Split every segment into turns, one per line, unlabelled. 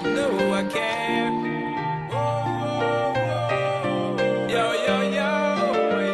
No, I care. Yo, yo, yo,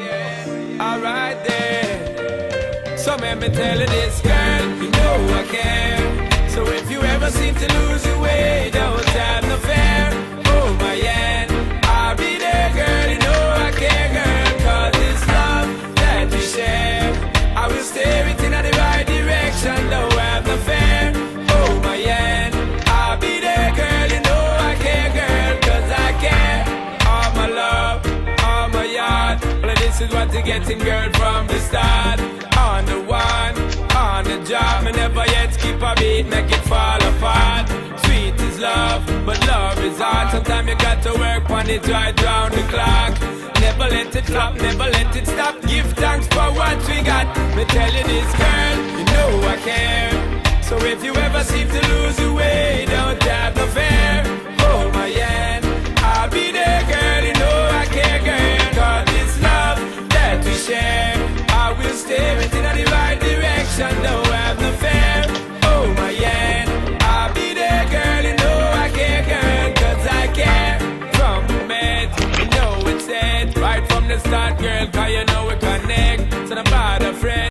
yeah. Alright then. So let me tell you this, girl, you know I care. So if you ever seem to lose your way, don't have no fear. Oh my hand, I'll be there, girl, you know I care, girl. Cause it's love that we share. I will steer it in the right direction, don't have no fear. Oh my hand, I'll be there, girl, you know I care, girl. Cause I care. All my love, all my yard. Well, this is what you're getting, girl, from the start. On the one, on the job, me never yet skip a beat, make it fall apart. Sweet is love, but love is hard. Sometimes you got to work on it right round the clock. Never let it flop, never let it stop. Give thanks for what we got. Me tell you this, girl, you know I care. So if you ever seem to lose your way, don't have no fear. Hold my hand, I'll be there, girl, you know I care, girl. Cause this love that we share, I will steer it in the right direction, don't have no fear. Oh my hand, I'll be there, girl, you know I care, girl. Cause I care. From the met, you know it's said right from the start, girl. Cause you know it